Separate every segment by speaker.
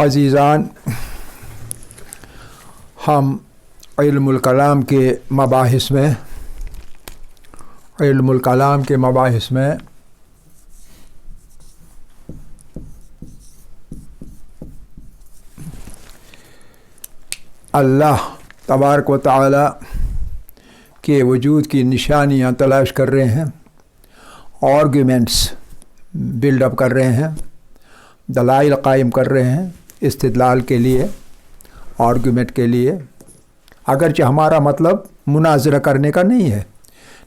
Speaker 1: अज़ीज़ान, हम इल्मुल कलाम के मबाहिस में अल्लाह तबारक व तआला के वजूद की निशानियाँ तलाश कर रहे हैं, आर्गुमेंट्स बिल्डअप कर रहे हैं, दलाइल कायम कर रहे हैं इस्तिदलाल के लिए, आर्गुमेंट के लिए। अगरचे हमारा मतलब मुनाजरा करने का नहीं है,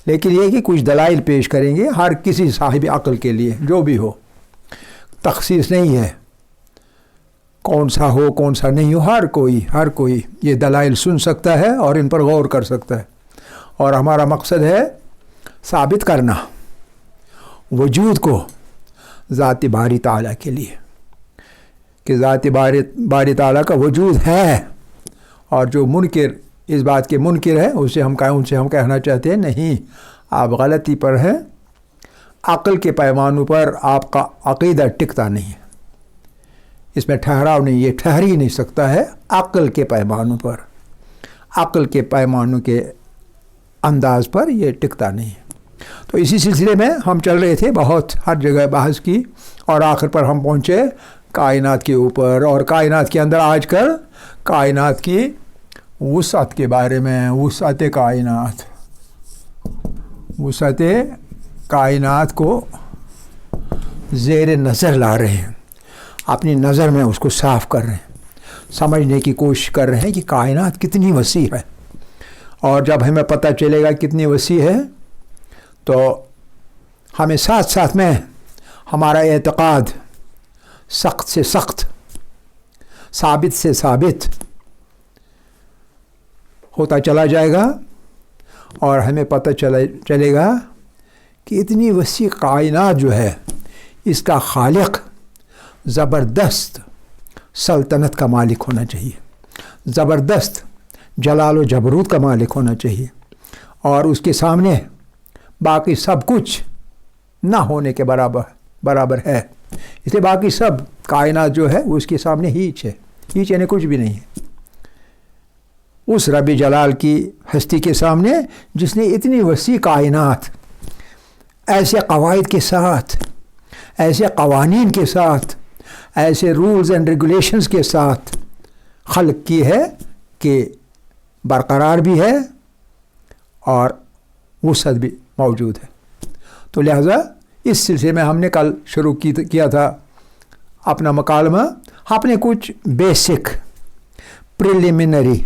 Speaker 1: लेकिन ये कि कुछ दलाइल पेश करेंगे हर किसी साहिब अक्ल के लिए, जो भी हो। तखसीस नहीं है कौन सा हो कौन सा नहीं हो, हर कोई ये दलाइल सुन सकता है और इन पर गौर कर सकता है। और हमारा मकसद है साबित करना वजूद को ज़ात बारी ताला के लिए, कि ज़ात बारी ताला का वजूद है, और जो मुनकिर इस बात के मुनकिर है उनसे हम कहना चाहते हैं नहीं, आप गलती पर हैं। अक़ल के पैमानों पर आपका अक़ीदा टिकता नहीं है, इसमें ठहराव नहीं, ये ठहर ही नहीं सकता है अक़ल के पैमानों पर, अक़ल के पैमानों के अंदाज़ पर ये टिकता नहीं है। तो इसी सिलसिले में हम चल रहे थे, बहुत हर जगह बहस की, और आखिर पर हम पहुँचे कायनात के ऊपर, और कायनात के अंदर आजकल कायनात की वुसअत के बारे में, वुसअत कायनात को ज़ेर नज़र ला रहे हैं, अपनी नज़र में उसको साफ़ कर रहे हैं, समझने की कोशिश कर रहे हैं कि कायनात कितनी वसी है। और जब हमें पता चलेगा कितनी वसी है, तो हमें साथ साथ में हमारा एतक़ाद सख्त से सख्त, साबित से साबित होता चला जाएगा, और हमें पता चलेगा कि इतनी वसी कायनात जो है, इसका खालिक ज़बरदस्त सल्तनत का मालिक होना चाहिए, ज़बरदस्त जलाल व जबरूत का मालिक होना चाहिए, और उसके सामने बाकी सब कुछ ना होने के बराबर है। इसलिए बाकी सब कायनात जो है उसके सामने हीच है, हीच यानी कुछ भी नहीं है उस रब जलाल की हस्ती के सामने, जिसने इतनी वसी कायनात ऐसे क़वाइद के साथ, ऐसे क़वानीन के साथ, ऐसे रूल्स एंड रेगुलेशंस के साथ खल्क़ की है कि बरकरार भी है और वुसअत भी मौजूद है। तो लिहाजा इस सिलसिले में हमने कल शुरू किया था अपना मकालमा, आपने कुछ बेसिक प्रिलिमिनरी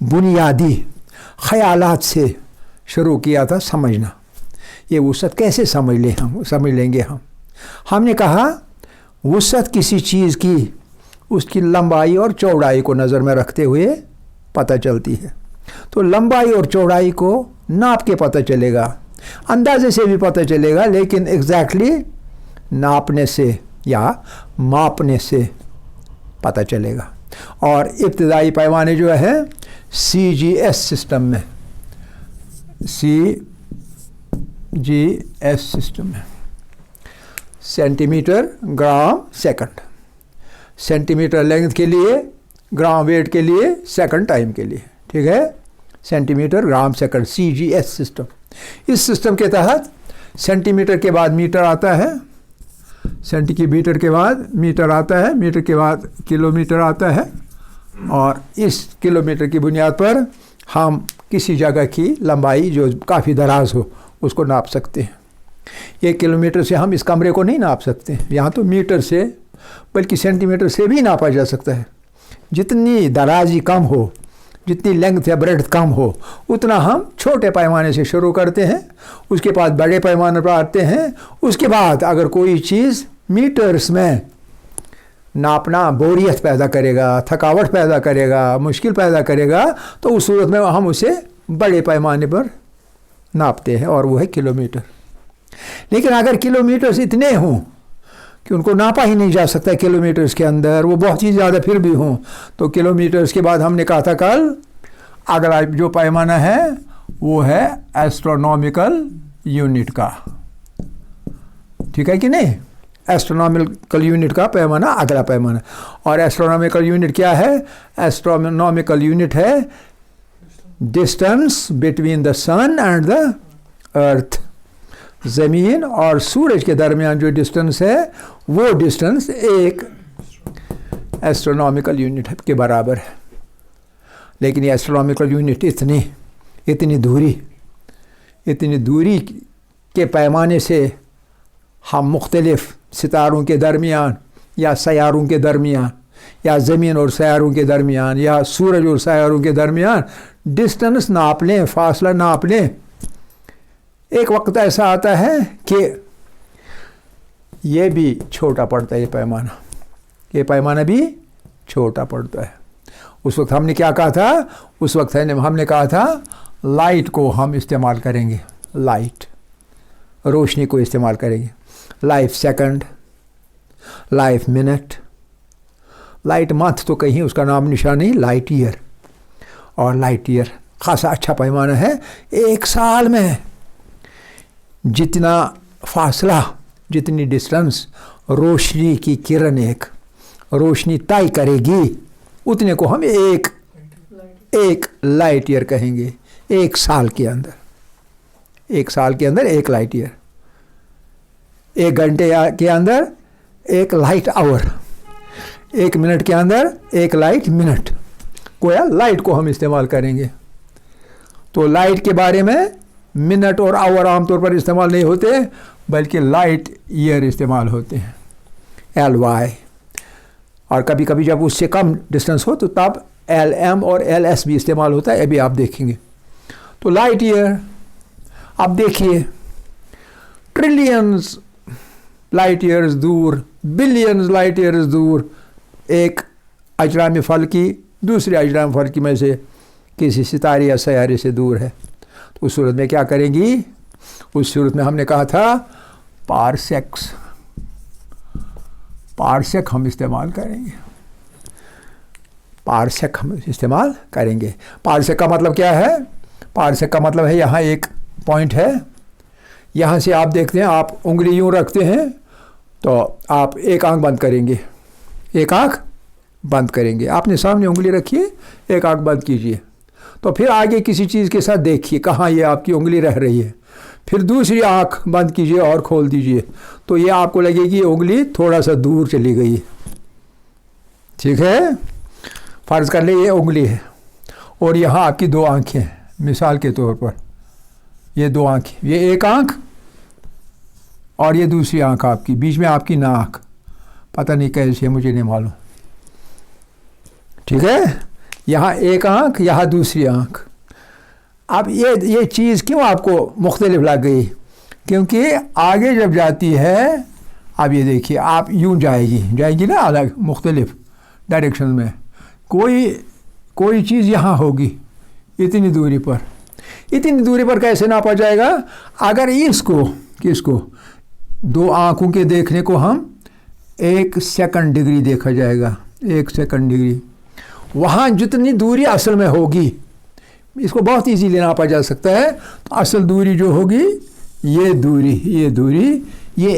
Speaker 1: बुनियादी ख़यालात से शुरू किया था समझना, ये वुसअत कैसे समझ लेंगे हम। हमने कहा वुसअत किसी चीज़ की उसकी लंबाई और चौड़ाई को नज़र में रखते हुए पता चलती है। तो लंबाई और चौड़ाई को नाप के पता चलेगा, अंदाजे से भी पता चलेगा, लेकिन एग्जैक्टली नापने से या मापने से पता चलेगा। और इब्तदाई पैमाने जो है CGS सिस्टम में, CGS सिस्टम है, centimetre gram second. Centimetre length के लिए, ग्राम वेट के लिए, सेकंड टाइम के लिए, ठीक है। Centimetre gram second, CGS system. इस सिस्टम के तहत सेंटीमीटर के बाद मीटर आता है, सेंटीमीटर के बाद मीटर आता है, मीटर के बाद किलोमीटर आता है, और इस किलोमीटर की बुनियाद पर हम किसी जगह की लंबाई जो काफ़ी दराज हो उसको नाप सकते हैं। 1 किलोमीटर से हम इस कमरे को नहीं नाप सकते, यहाँ तो मीटर से बल्कि सेंटीमीटर से भी नापा जा सकता है। जितनी दराजी कम हो, जितनी लेंथ या ब्रेड्थ कम हो, उतना हम छोटे पैमाने से शुरू करते हैं, उसके बाद बड़े पैमाने पर आते हैं। उसके बाद अगर कोई चीज़ मीटर्स में नापना बोरियत पैदा करेगा, थकावट पैदा करेगा, मुश्किल पैदा करेगा, तो उस सूरत में हम उसे बड़े पैमाने पर नापते हैं, और वो है किलोमीटर। लेकिन अगर किलोमीटर्स इतने हों कि उनको नापा ही नहीं जा सकता किलोमीटर्स के अंदर, वो बहुत ही ज़्यादा फिर भी हों, तो किलोमीटर्स के बाद हमने कहा था कल, अगला जो पैमाना है वो है एस्ट्रोनॉमिकल यूनिट का, ठीक है कि नहीं। एस्ट्रोनॉमिकल यूनिट का पैमाना अगला पैमाना। और एस्ट्रोनॉमिकल यूनिट क्या है? एस्ट्रोनॉमिकल यूनिट है distance between the sun and the earth. ज़मीन और सूरज के दरमियान जो डिस्टेंस है वो डिस्टेंस एक एस्ट्रोनॉमिकल यूनिट के बराबर है। लेकिन ये एस्ट्रोनॉमिकल यूनिट इतनी दूरी के पैमाने से हम मुख्तलिफ सितारों के दरमियान या सैयारों के दरमियान या ज़मीन और सैयारों के दरमियान या सूरज और सैयारों के दरमियान डिस्टेंस नाप लें, फासला नाप लें। एक वक्त ऐसा आता है कि ये भी छोटा पड़ता है, ये पैमाना भी छोटा पड़ता है। उस वक्त हमने क्या कहा था? उस वक्त हमने कहा था लाइट को हम इस्तेमाल करेंगे, लाइट रोशनी को इस्तेमाल करेंगे। Life second, life minute, light month तो कहीं उसका नाम निशान नहीं, लाइट ईयर। और लाइट ईयर खासा अच्छा पैमाना है। एक साल में जितना फासला, जितनी डिस्टेंस रोशनी की किरण एक रोशनी तय करेगी, उतने को हम एक लाइट ईयर कहेंगे। एक साल के अंदर एक लाइट ईयर, 1 घंटे के अंदर 1 लाइट आवर, 1 मिनट के अंदर 1 लाइट मिनट। गोया लाइट को हम इस्तेमाल करेंगे। तो लाइट के बारे में मिनट और आवर आमतौर पर इस्तेमाल नहीं होते, बल्कि लाइट ईयर इस्तेमाल होते हैं, LY। और कभी कभी जब उससे कम डिस्टेंस हो तो तब LM और LS भी इस्तेमाल होता है, अभी आप देखेंगे। तो लाइट ईयर, अब देखिए ट्रिलियंस लाइट ईयर्स दूर, बिलियंस लाइट ईयर्स दूर एक अजराम फल्की दूसरे अजराम फल्की में से किसी सितारे या सैयारे से दूर है। तो उस सूरत में क्या करेंगी? उस सूरत में हमने कहा था पारसेक हम इस्तेमाल करेंगे। पारसेक का मतलब क्या है? पारसेक का मतलब है यहाँ एक पॉइंट है, यहाँ से आप देखते हैं, आप उंगली यूँ रखते हैं तो आप एक आंख बंद करेंगे, आपने सामने उंगली रखिए, एक आंख बंद कीजिए, तो फिर आगे किसी चीज़ के साथ देखिए कहाँ ये आपकी उंगली रह रही है, फिर दूसरी आंख बंद कीजिए और खोल दीजिए, तो ये आपको लगेगी ये उंगली थोड़ा सा दूर चली गई। ठीक है, फ़र्ज़ कर ले ये उंगली है और यहाँ आपकी 2 आँखें हैं, मिसाल के तौर पर ये 2 आँखें, ये एक आँख और ये दूसरी आँख आपकी, बीच में आपकी नाक, पता नहीं कैसे, मुझे नहीं मालूम। ठीक है, यहाँ एक आँख, यहाँ दूसरी आँख। अब ये चीज़ क्यों आपको मुख्तलिफ लग गई? क्योंकि आगे जब जाती है, अब ये देखिए, आप यूँ जाएगी ना अलग मुख्तलिफ डायरेक्शन में, कोई चीज़ यहाँ होगी इतनी दूरी पर कैसे नापा जाएगा? अगर किसको 2 आँखों के देखने को हम 1 सेकंड डिग्री देखा जाएगा, 1 सेकंड डिग्री, वहाँ जितनी दूरी असल में होगी इसको बहुत इजीली नापा जा सकता है। तो असल दूरी जो होगी ये दूरी ये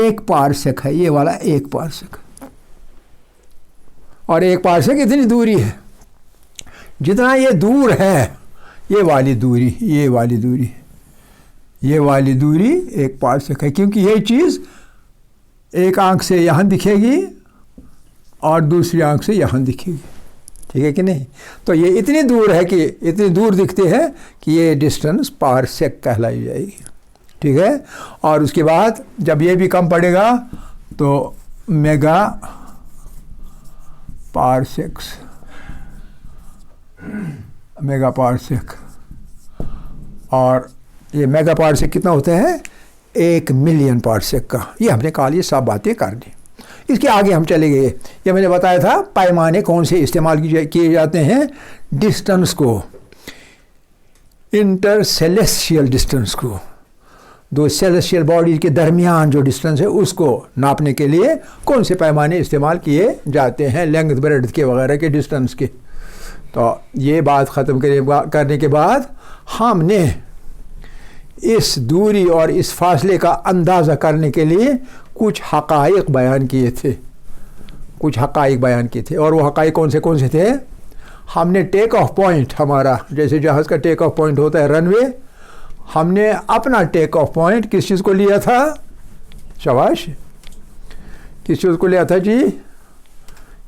Speaker 1: 1 पारसेक है, ये वाला 1 पारसेक। और 1 पारसेक इतनी दूरी है जितना ये दूर है, ये वाली दूरी 1 पारसेक है, क्योंकि ये चीज़ एक आंख से यहाँ दिखेगी और दूसरी आंख से यहाँ दिखेगी, ठीक है कि नहीं। तो ये इतनी दूर है कि इतनी दूर दिखती है कि ये डिस्टेंस पारसेक कहलाई जाएगी, ठीक है। और उसके बाद जब ये भी कम पड़ेगा तो मेगा पारसेक और ये मेगा पारसेक कितना होता है 1 मिलियन पारसेक का। ये हमने कहा ये सब बातें कर दी। इसके आगे हम चले गए, ये मैंने बताया था पैमाने कौन से इस्तेमाल किए जाते हैं, डिस्टेंस को, इंटरसेलेस्टियल डिस्टेंस को, दो सेलेस्टियल बॉडीज के दरमियान जो डिस्टेंस है उसको नापने के लिए कौन से पैमाने इस्तेमाल किए जाते हैं, लेंथ ब्रेड्थ के वगैरह के डिस्टेंस के। तो ये बात ख़त्म करने के बाद हमने इस दूरी और इस फासले का अंदाज़ा करने के लिए कुछ हक़ाइक़ बयान किए थे। और वो हक़ाइक़ कौन से थे। हमने टेक ऑफ पॉइंट, हमारा जैसे जहाज़ का टेक ऑफ पॉइंट होता है रनवे, हमने अपना टेक ऑफ पॉइंट किस चीज़ को लिया था, शाबाश, किस चीज़ को लिया था जी।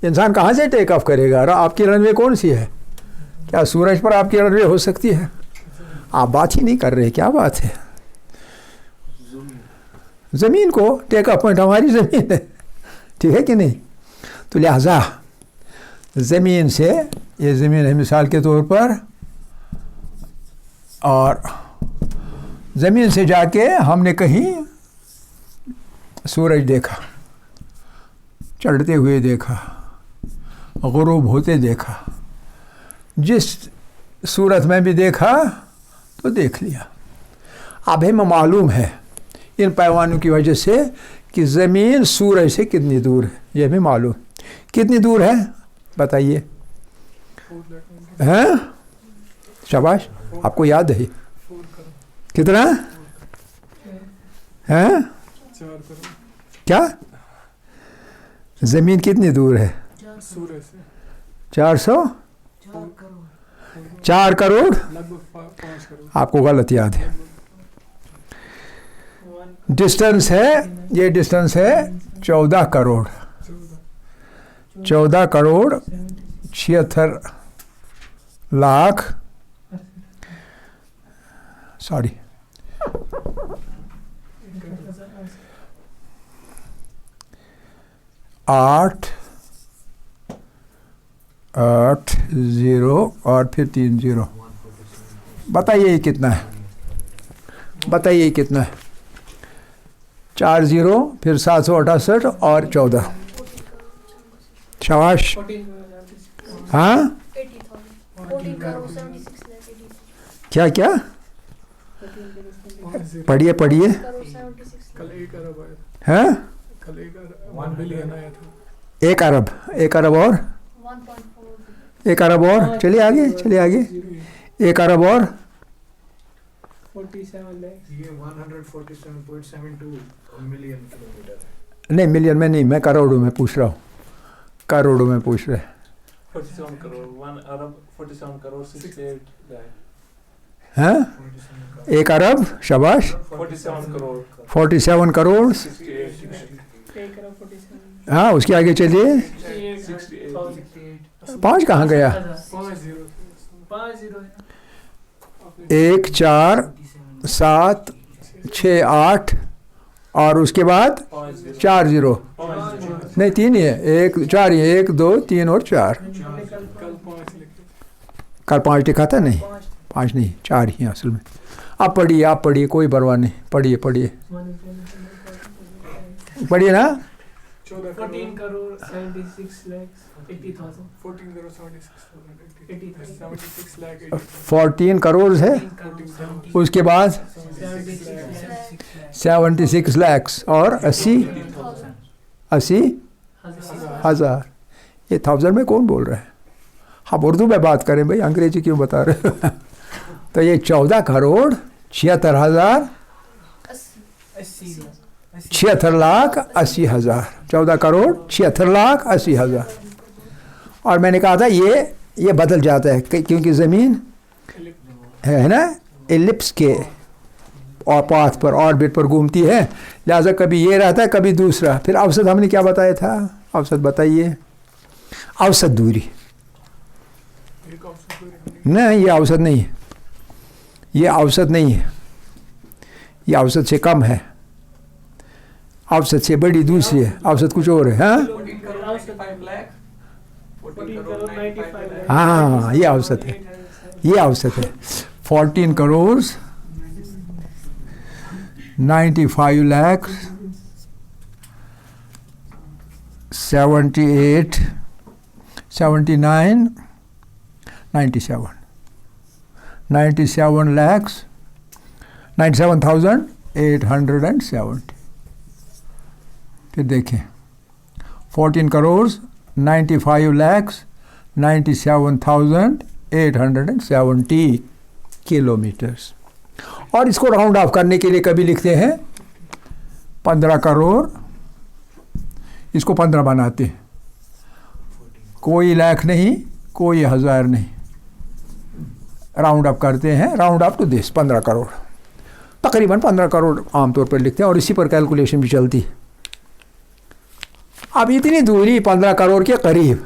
Speaker 1: इंसान कहाँ से टेक ऑफ करेगा, आपकी रनवे कौन सी है, क्या सूरज पर आपकी रनवे हो सकती है। आप बात ही नहीं कर रहे, क्या बात है। ज़मीन को टेक ऑफ पॉइंट हमारी ज़मीन है, ठीक है कि नहीं। तो लिहाजा ज़मीन से, ये ज़मीन है मिसाल के तौर पर, और ज़मीन से जाके हमने कहीं सूरज देखा, चढ़ते हुए देखा, गुरूब होते देखा, जिस सूरत में भी देखा तो देख लिया। अब हमें मालूम है इन पैमानों की वजह से कि ज़मीन सूरज से कितनी दूर है, ये हमें मालूम। कितनी दूर है बताइए, हैं, शाबाश, आपको याद है कितना है, क्या ज़मीन कितनी दूर है, 4 करोड़, आपको गलत याद है। डिस्टेंस है, ये डिस्टेंस है 14 करोड़ 76 लाख, सॉरी 8 0 और फिर 3 0। बताइए कितना है, 4 0 फिर 768 और 14, शाबाश। हाँ क्या पढ़िए हैं, 1 अरब और 1 अरब और, चलिए आगे 1 अरब और
Speaker 2: 147.72 मिलियन किलोमीटर।
Speaker 1: नहीं, मिलियन में नहीं, मैं करोड़ों में पूछ रहा हूँ, करोड़ों में पूछ रहे हैं।
Speaker 2: 47 करोड़, 1 अरब 47 करोड़ 68 लाख
Speaker 1: हैं, 1 अरब, शाबाश, 47 करोड़, हाँ उसके आगे चलिए, 5 कहाँ गया, 1 4 7 6 8 और उसके बाद 4 0, नहीं 3 ही है, 1 4 ही है, 1 2 3 और 4, कल 5 लिखा था, नहीं 5 नहीं 4 ही असल में। आप पढ़िए कोई परवाह नहीं, पढ़िए ना।
Speaker 2: 14 करोड़ 76 लाख 80,000, 14 करोड़ 76 लाख
Speaker 1: 14 करोड़ है, उसके बाद 76 लाख और 80 हज़ार। ये 1000 में कौन बोल रहा है, आप उर्दू में बात करें भाई, अंग्रेजी क्यों बता रहे हो। तो ये 14,76,80,000 76,80,000 14,76,80,000। और मैंने कहा था ये बदल जाता है क्योंकि ज़मीन है ना एलिप्स के और पाथ पर ऑर्बिट पर घूमती है, लिहाजा कभी ये रहता है कभी दूसरा। फिर औसत हमने क्या बताया था? औसत बताइए। औसत दूरी नहीं, ये औसत नहीं है, ये औसत नहीं है, ये औसत से कम है, औसत से बड़ी दूसरी है, औसत कुछ और है। हाँ ये औसत है, ये औसत है। 14 करोड़ 95 लाख 78 79 97 97 lakhs 97,870। फिर देखें 14 करोड़ 95 lakhs 97,870 किलोमीटर्स। और इसको राउंड ऑफ करने के लिए कभी लिखते हैं 15 करोड़, इसको 15 बनाते हैं, कोई लाख नहीं कोई हज़ार नहीं, राउंड अप करते हैं, round up to this 15 crore, तकरीबन 15 करोड़ आमतौर पर लिखते हैं और इसी पर कैलकुलेशन भी चलती है। अब इतनी दूरी 15 करोड़ के करीब,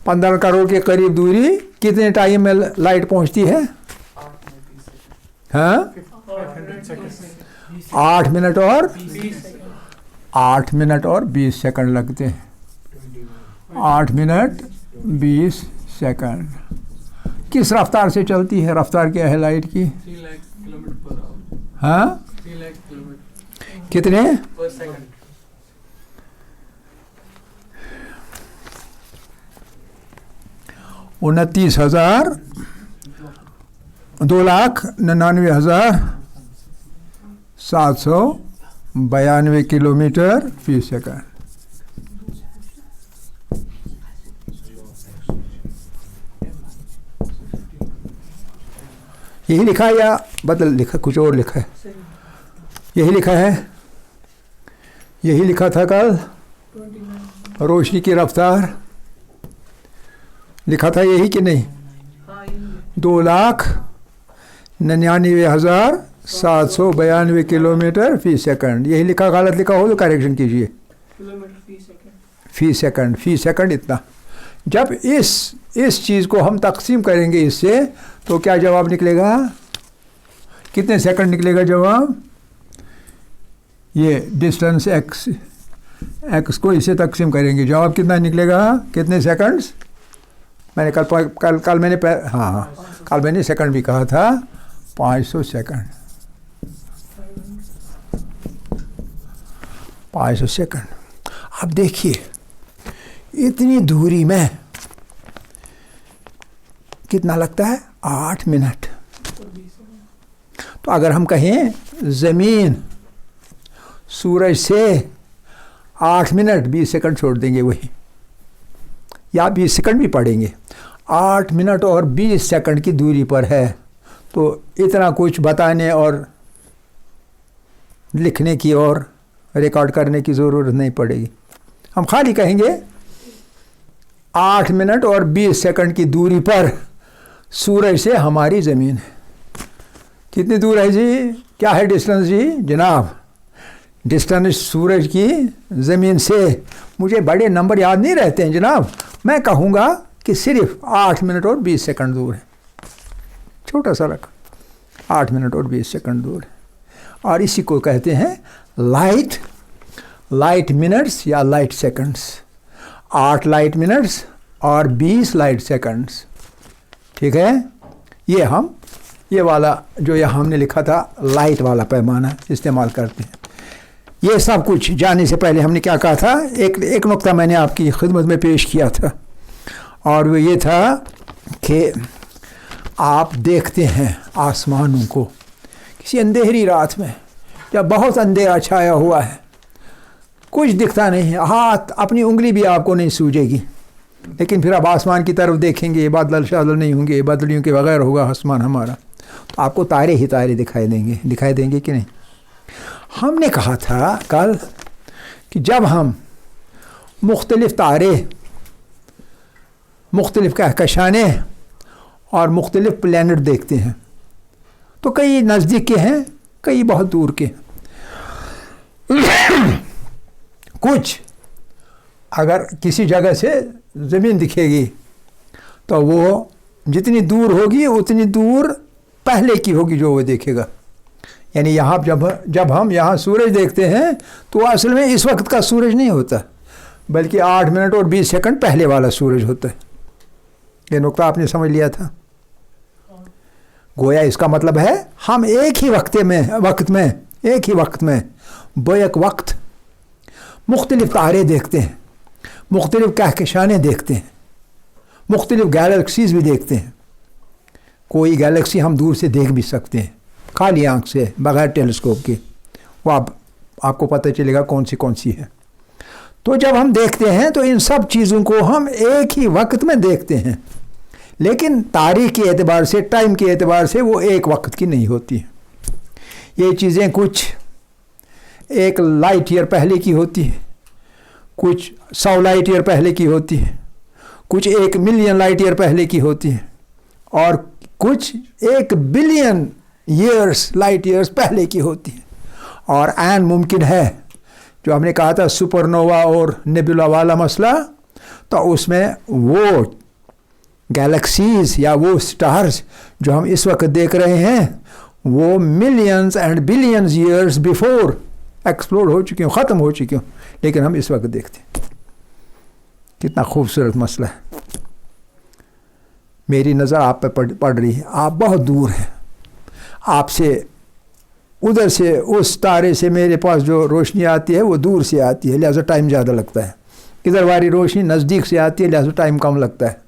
Speaker 1: 15 करोड़ के करीब दूरी कितने टाइम में लाइट पहुंचती है? हाँ 8 मिनट और 20 सेकंड लगते हैं। 8 मिनट 20 सेकंड। किस रफ्तार से चलती है? रफ्तार क्या है लाइट की?
Speaker 2: 3 लाख किलोमीटर पर आवर।
Speaker 1: हाँ
Speaker 2: 3 लाख किलोमीटर
Speaker 1: कितने?
Speaker 2: पर सेकंड।
Speaker 1: 29,000 2,99,792 किलोमीटर फी सेकंड। यही लिखा है या बदल लिखा, कुछ और लिखा है? यही लिखा है, यही लिखा था कल। रोशनी की रफ्तार लिखा था यही कि नहीं? 2,99,792 किलोमीटर फी सेकंड। यही लिखा, गलत लिखा हो तो करेक्शन कीजिए। फी सेकंड इतना। जब इस चीज़ को हम तकसीम करेंगे इससे तो क्या जवाब निकलेगा? कितने सेकंड निकलेगा जवाब? ये डिस्टेंस एक्स को इससे तकसीम करेंगे, जवाब कितना निकलेगा? कितने सेकंड्स? मैंने कल मैंने कल मैंने सेकंड भी कहा था, 500 सेकंड। 500 सेकंड। अब देखिए इतनी दूरी में कितना लगता है? 8 मिनट। तो अगर हम कहें ज़मीन सूरज से 8 मिनट 20 सेकंड छोड़ देंगे वही, या 20 सेकंड भी पढ़ेंगे, 8 मिनट और 20 सेकंड की दूरी पर है, तो इतना कुछ बताने और लिखने की और रिकॉर्ड करने की ज़रूरत नहीं पड़ेगी। हम खाली कहेंगे 8 मिनट और 20 सेकंड की दूरी पर सूरज से हमारी ज़मीन है। कितनी दूर है जी? क्या है डिस्टेंस जी? जनाब डिस्टेंस सूरज की ज़मीन से, मुझे बड़े नंबर याद नहीं रहते हैं जनाब, मैं कहूँगा कि सिर्फ 8 मिनट और 20 सेकंड दूर है। छोटा सा रख, 8 मिनट और 20 सेकंड दूर है। और इसी को कहते हैं लाइट मिनट्स या लाइट सेकंड्स। 8 लाइट मिनट्स और 20 लाइट सेकंड्स। ठीक है? ये वाला जो यहाँ हमने लिखा था लाइट वाला पैमाना इस्तेमाल करते हैं। ये सब कुछ जाने से पहले हमने क्या कहा था? एक नुक्ता मैंने आपकी खिदमत में पेश किया था, और वो ये था कि आप देखते हैं आसमानों को किसी अंधेरी रात में, जब बहुत अंधेरा छाया हुआ है, कुछ दिखता नहीं है, हाथ अपनी उंगली भी आपको नहीं सूझेगी, लेकिन फिर आप आसमान की तरफ देखेंगे, बादल शादल नहीं होंगे, बादलियों के बगैर होगा आसमान हमारा। तो आपको तारे ही तारे दिखाई देंगे कि नहीं। हमने कहा था कल कि जब हम मुख्तलिफ तारे, मुख्तलिफ कहकशाने और मुख्तलिफ प्लैनेट देखते हैं तो कई नज़दीक के हैं, कई बहुत दूर के। कुछ अगर किसी जगह से ज़मीन दिखेगी तो वो जितनी दूर होगी उतनी दूर पहले की होगी जो वो देखेगा। यानी यहाँ जब हम यहाँ सूरज देखते हैं तो असल में इस वक्त का सूरज नहीं होता, बल्कि 8 मिनट और 20 सेकंड पहले वाला सूरज होता है। ये नुक्ता आपने समझ लिया था। गोया इसका मतलब है हम एक ही वक्त में बैक वक्त मुख्तलिफ तारे देखते हैं, मुख्तलिफ कहकशाने देखते हैं, मुख्तलिफ गैलेक्सीज़ भी देखते हैं। कोई गैलेक्सी हम दूर से देख भी सकते हैं खाली आंख से, बगैर टेलीस्कोप के। वो आपको पता चलेगा कौन सी है। तो जब हम देखते हैं तो इन सब चीज़ों को हम एक ही वक्त में देखते हैं, लेकिन तारीख के एतबार से, टाइम के एतबार से वो एक वक्त की नहीं होती हैं। ये चीज़ें कुछ 1 लाइट ईयर पहले की होती हैं, कुछ 100 लाइट ईयर पहले की होती हैं, कुछ 1 मिलियन लाइट ईयर पहले की होती हैं, और कुछ 1 बिलियन ईयर्स लाइट ईयर्स पहले की होती हैं। और ऐन मुमकिन है, जो हमने कहा था सुपरनोवा और नेबुला वाला मसला, तो उसमें वो गैलेक्सीज या वो स्टार्स जो हम इस वक्त देख रहे हैं वो millions and billions years before explode हो चुके हों, ख़त्म हो चुके हों, लेकिन हम इस वक्त देखते हैं। कितना खूबसूरत मसला है। मेरी नज़र आप पे पड़ रही है, आप बहुत दूर हैं। आपसे उधर से उस तारे से मेरे पास जो रोशनी आती है वो दूर से आती है, लिहाजा टाइम ज़्यादा लगता है। इधर वाली रोशनी नज़दीक से आती है, लिहाजा टाइम कम लगता है।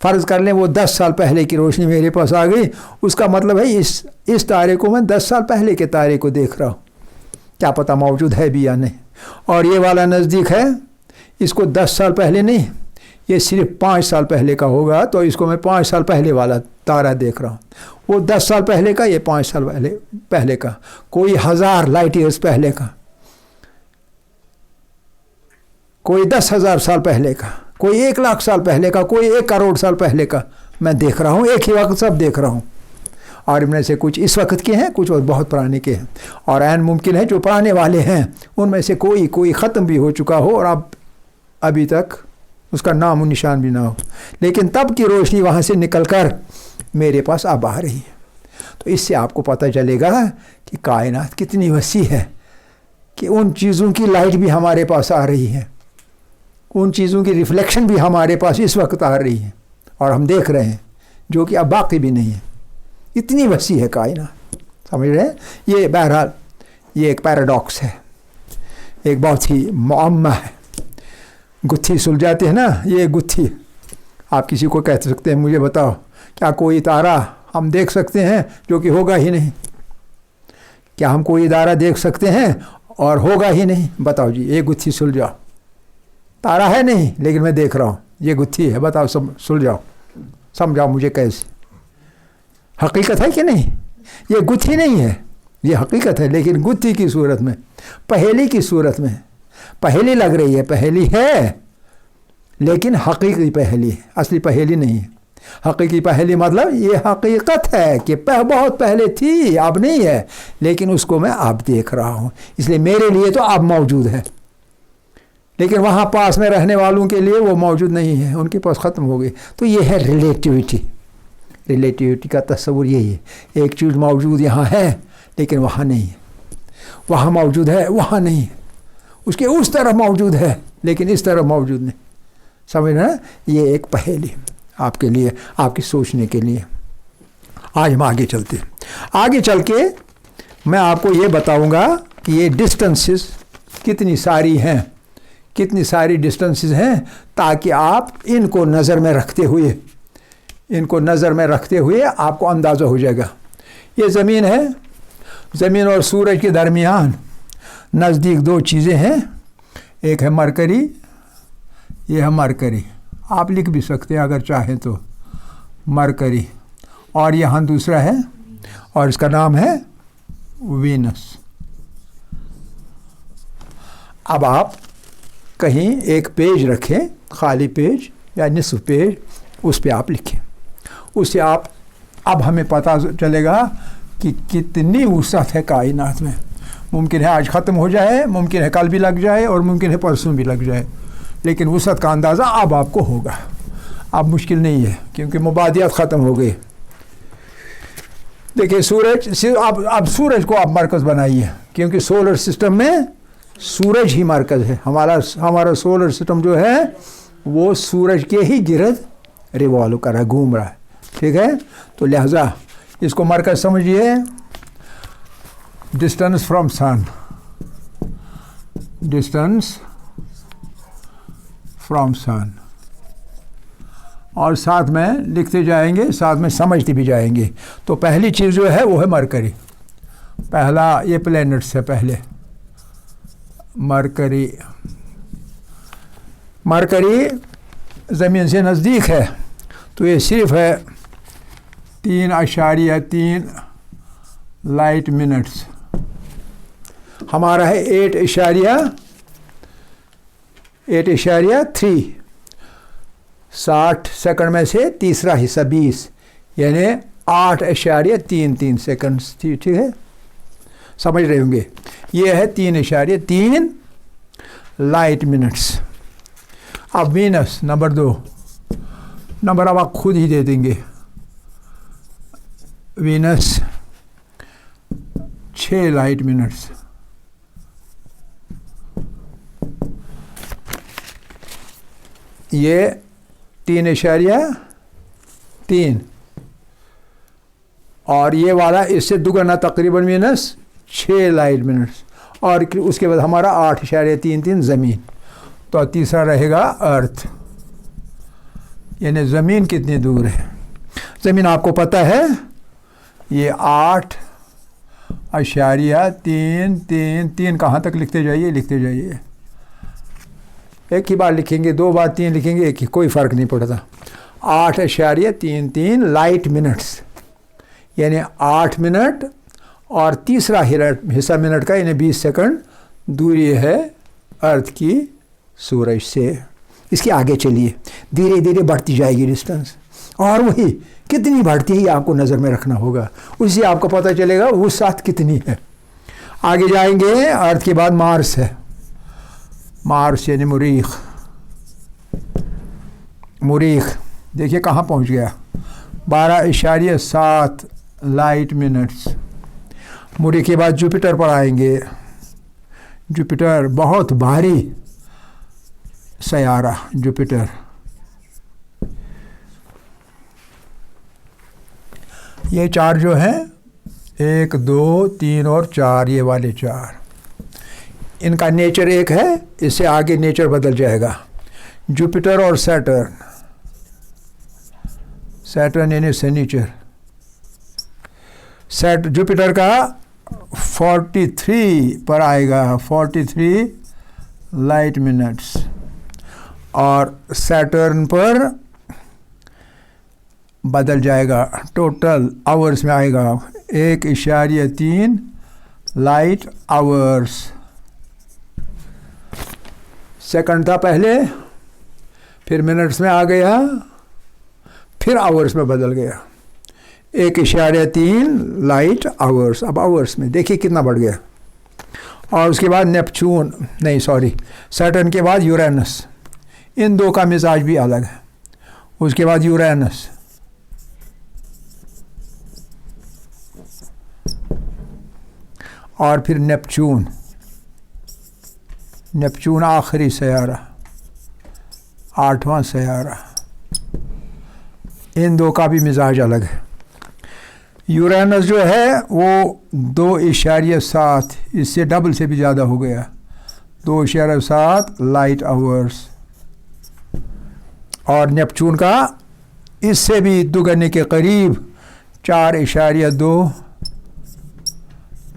Speaker 1: फ़र्ज़ कर लें वो 10 साल पहले की रोशनी मेरे पास आ गई, उसका मतलब है इस तारे को मैं 10 साल पहले के तारे को देख रहा हूँ, क्या पता मौजूद है भी या नहीं। और ये वाला नज़दीक है, इसको 10 साल पहले नहीं, ये सिर्फ 5 साल पहले का होगा, तो इसको मैं 5 साल पहले वाला तारा देख रहा हूँ। वो 10 साल पहले का, ये 5 साल पहले का, कोई 1000 लाइट ईयर्स पहले का, कोई 10,000 साल पहले का, कोई 1,00,000 साल पहले का, कोई 1 करोड़ साल पहले का मैं देख रहा हूँ। एक ही वक्त सब देख रहा हूँ। और इनमें से कुछ इस वक्त के हैं, कुछ और बहुत पुराने के हैं। और ऐन मुमकिन है जो पुराने वाले हैं उनमें से कोई ख़त्म भी हो चुका हो और अब अभी तक उसका नाम और निशान भी ना हो, लेकिन तब की रोशनी वहाँ से निकलकर मेरे पास अब आ रही है। तो इससे आपको पता चलेगा कि कायनात कितनी वसी है, कि उन चीज़ों की लाइट भी हमारे पास आ रही है, उन चीज़ों की रिफ्लेक्शन भी हमारे पास इस वक्त आ रही है और हम देख रहे हैं, जो कि अब बाकी भी नहीं है। इतनी वसी है कायनात, समझ रहे हैं। ये बहरहाल ये एक पैराडॉक्स है, एक बहुत ही मुअम्मा है। गुत्थी सुलझाते हैं ना, ये गुत्थी आप किसी को कह सकते हैं, मुझे बताओ क्या कोई तारा हम देख सकते हैं जो कि होगा ही नहीं? क्या हम कोई तारा देख सकते हैं और होगा ही नहीं? बताओ जी, ये गुत्थी सुलझाओ। तारा है नहीं, लेकिन मैं देख रहा हूँ, ये गुत्थी है, बताओ सब सुलझाओ, समझाओ मुझे कैसे। हकीकत है कि नहीं? ये गुत्थी नहीं है, ये हकीकत है, लेकिन गुत्थी की सूरत में, पहेली की सूरत में। पहेली लग रही है, पहेली है, लेकिन हकीकी पहेली है, असली पहेली नहीं है। हकीकी पहेली मतलब ये हकीकत है कि बहुत पहले थी, अब नहीं है, लेकिन उसको मैं अब देख रहा हूँ, इसलिए मेरे लिए तो अब मौजूद है, लेकिन वहाँ पास में रहने वालों के लिए वो मौजूद नहीं है, उनके पास ख़त्म हो गई। तो ये है रिलेटिविटी। रिलेटिविटी का तस्वुर यही है, एक चीज़ मौजूद यहाँ है लेकिन वहाँ नहीं है, वहाँ मौजूद है वहाँ नहीं है, उसके उस तरफ मौजूद है लेकिन इस तरफ मौजूद नहीं। समझ रहे हैं? ये एक पहेली आपके लिए, आपके सोचने के लिए। आज हम आगे चलते हैं। आगे चल के मैं आपको ये बताऊंगा कि ये डिस्टेंसेस कितनी सारी हैं, कितनी सारी डिस्टेंसेस हैं, ताकि आप इनको नज़र में रखते हुए आपको अंदाज़ा हो जाएगा। ये ज़मीन है, ज़मीन और सूरज के दरमियान नज़दीक 2 चीज़ें हैं, एक है मरकरी, ये है मरकरी, आप लिख भी सकते हैं अगर चाहें तो, मरकरी। और यहाँ दूसरा है और इसका नाम है वीनस। अब आप कहीं एक पेज रखें, खाली पेज या निस्फ पेज, उस पे आप लिखें। उससे आप अब हमें पता चलेगा कि कितनी वुसअत है कायनात में। मुमकिन है आज ख़त्म हो जाए, मुमकिन है कल भी लग जाए, और मुमकिन है परसों भी लग जाए, लेकिन वुसअत का अंदाज़ा अब आपको होगा। अब मुश्किल नहीं है क्योंकि मुबादियात ख़त्म हो गई। देखिए सूरज, अब सूरज को आप मरकज़ बनाइए, क्योंकि सोलर सिस्टम में सूरज ही मरकज़ है। हमारा सोलर सिस्टम जो है वो सूरज के ही गिरद रिवॉल्व कर रहा है, घूम रहा है। ठीक है, तो लिहाजा इसको मरकज़ समझिए। Distance from sun, distance from sun, और साथ में लिखते जाएंगे, साथ में समझते भी जाएंगे। तो पहली चीज़ जो है वो है मरकरी। पहला ये प्लैनेट्स है, पहले मरकरी। मरकरी ज़मीन से नज़दीक है तो ये सिर्फ है 3.3 लाइट मिनट्स। हमारा है 8.3। 60 सेकंड में से तीसरा हिस्सा 20, यानी 8.33 सेकंड। ठीक है, समझ रहे होंगे। ये है 3.3 लाइट मिनट्स। अब वीनस नंबर 2, नंबर अब आप खुद ही दे देंगे। Venus 6 light minutes. ये 3.3, और ये वाला इससे दुगना तकरीबन वीनस 6 लाइट मिनट्स, और उसके बाद हमारा 8.33 ज़मीन। तो तीसरा रहेगा अर्थ, यानी ज़मीन कितनी दूर है। ज़मीन आपको पता है ये 8.3 कहाँ तक लिखते जाइए, लिखते जाइए। एक ही बार लिखेंगे, 2 बार 3 लिखेंगे, एक ही, कोई फ़र्क नहीं पड़ता। 8.33 लाइट मिनट्स, यानी 8 मिनट और तीसरा हिस्सा मिनट का, यानी 20 सेकंड दूरी है अर्थ की सूरज से। इसके आगे चलिए, धीरे धीरे बढ़ती जाएगी डिस्टेंस, और वही कितनी बढ़ती है आपको नज़र में रखना होगा। उससे आपको पता चलेगा वो साथ कितनी है। आगे जाएंगे, अर्थ के बाद मार्स है। मार्स यानी मुरीख। मुरीख देखिए कहाँ पहुँच गया, 12.7 लाइट मिनट्स। मुरीख के बाद जुपिटर पर आएंगे। जुपिटर बहुत भारी सयारा, जुपिटर। ये 4 जो हैं, 1, 2, 3 और 4, ये वाले 4, इनका नेचर एक है। इससे आगे नेचर बदल जाएगा। जुपिटर और सैटर्न, सैटर्न यानी शनिचर। जुपिटर का 43 पर आएगा, 43 लाइट मिनट्स, और सैटर्न पर बदल जाएगा, टोटल आवर्स में आएगा 1.3 लाइट आवर्स। सेकंड था पहले, फिर मिनट्स में आ गया, फिर आवर्स में बदल गया, 1.3 लाइट आवर्स। अब आवर्स में देखिए कितना बढ़ गया। और उसके बाद नेपच्यून, नहीं सॉरी, सैटर्न के बाद यूरेनस। इन दो का मिजाज भी अलग है। उसके बाद यूरेनस, और फिर नेपच्यून। नेपच्यून आखिरी सयारा, 8वां सयारा। इन दो का भी मिजाज अलग है। यूरेनस जो है वो 2.7, इससे डबल से भी ज़्यादा हो गया, 2.7 लाइट आवर्स। और नेपच्यून का इससे भी दुगने के करीब, 4.2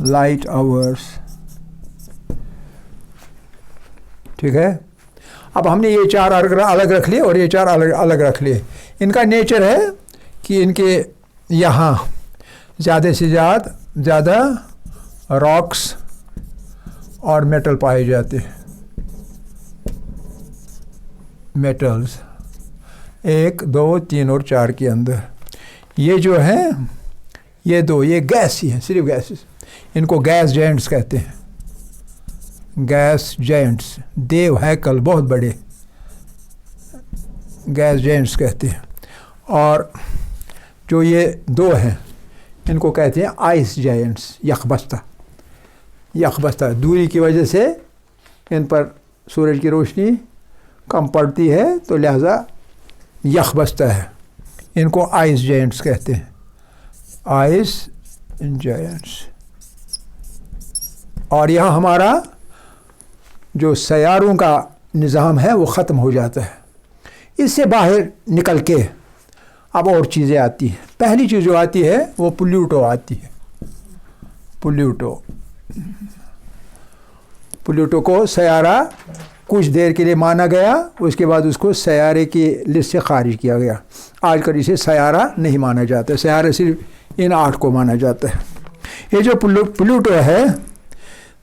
Speaker 1: लाइट आवर्स। ठीक है, अब हमने ये 4 अलग रख लिए और ये 4 अलग रख लिए। इनका नेचर है कि इनके यहाँ ज़्यादा से ज़्यादा रॉक्स और मेटल पाए जाते हैं। मेटल्स 1, 2, 3 और 4 के अंदर। ये जो हैं ये दो, ये गैस ही हैं, सिर्फ गैसेस। इनको गैस जायंट्स कहते हैं। गैस जायंट्स, देव हैकल बहुत बड़े, गैस जायंट्स कहते हैं। और जो ये दो हैं इनको कहते हैं आइस जायंट्स, यखबस्ता। यखबस्ता दूरी की वजह से इन पर सूरज की रोशनी कम पड़ती है, तो लिहाजा यखबस्ता है। इनको आइस जायंट्स कहते हैं, आइस जायंट्स। और यहाँ हमारा जो सैयारों का निज़ाम है वो ख़त्म हो जाता है। इससे बाहर निकल के अब और चीज़ें आती हैं। पहली चीज़ जो आती है वो प्लूटो आती है। प्लूटो को सैयारा कुछ देर के लिए माना गया, उसके बाद उसको सैयारे की लिस्ट से खारिज किया गया। आजकल इसे सैयारा नहीं माना जाता, सैयारा सिर्फ इन 8 को माना जाता है। ये जो प्लूटो है,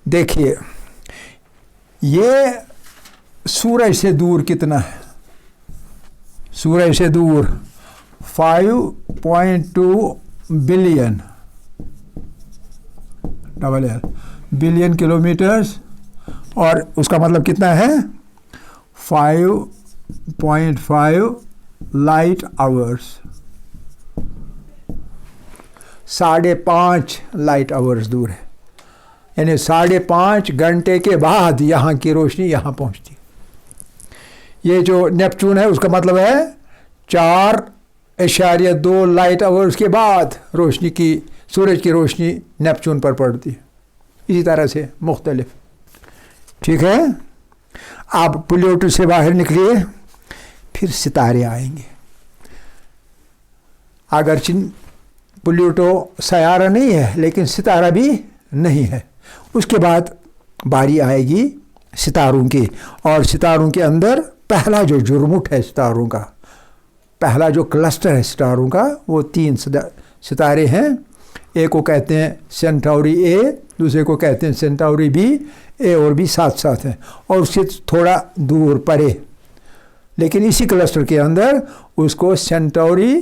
Speaker 1: देखिए ये सूरज से दूर कितना है? सूरज से दूर 5.2 बिलियन बिलियन किलोमीटर्स। और उसका मतलब कितना है? 5.5 लाइट आवर्स, 5.5 लाइट आवर्स दूर है। यानी 5.5 घंटे के बाद यहाँ की रोशनी यहाँ पहुँचती। ये जो नेपच्यून है उसका मतलब है 4.2 लाइट आवर्स के बाद रोशनी की, सूरज की रोशनी नेपच्यून पर पड़ती है। इसी तरह से मुख्तलिफ, ठीक है। आप प्लूटो से बाहर निकलिए, फिर सितारे आएंगे। अगर प्लूटो सैयारा नहीं है लेकिन सितारा भी नहीं है। उसके बाद बारी आएगी सितारों की, और सितारों के अंदर पहला जो जुर्मुट है सितारों का, पहला जो क्लस्टर है सितारों का, वो 3 सितारे हैं। एक को कहते हैं सेंटाउरी ए, दूसरे को कहते हैं सेंटाउरी बी। ए और बी साथ साथ हैं, और उससे थोड़ा दूर परे, लेकिन इसी क्लस्टर के अंदर उसको सेंटाउरी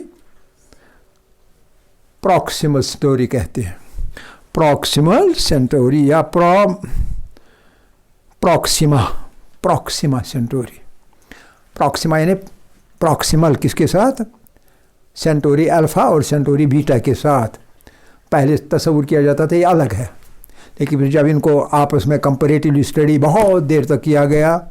Speaker 1: प्रॉक्सिमल सेंटाउरी कहते हैं। प्रॉक्सिमल सेंटाउरी या प्रॉक्सिमा सेंटाउरी। प्रॉक्सिमा यानी प्रॉक्सिमल किसके साथ? सेंटाउरी अल्फ़ा और सेंटाउरी बीटा के साथ। पहले तस्वुर किया जाता था ये अलग है, लेकिन फिर जब इनको आपस में कंपैरेटिव स्टडी बहुत देर तक किया गया,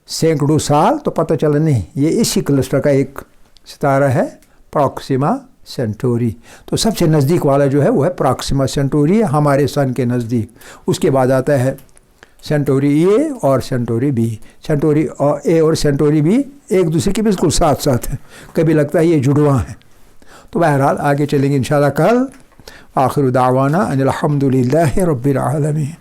Speaker 1: सैकड़ों साल, तो पता चला नहीं ये इसी क्लस्टर का एक सितारा है, प्रॉक्सिमा सेंटाउरी। तो सबसे नज़दीक वाला जो है वो है प्रॉक्सिमा सेंटाउरी, हमारे सन के नज़दीक। उसके बाद आता है सेंटाउरी ए और सेंटाउरी बी। सेंटाउरी ए और सेंटाउरी बी एक दूसरे के बिल्कुल साथ साथ हैं, कभी लगता है ये जुड़वा हैं। तो बहरहाल आगे चलेंगे इंशाल्लाह कल। आखिर दावाना अनिल हम्दुलिल्लाहि रब्बिल आलमीन।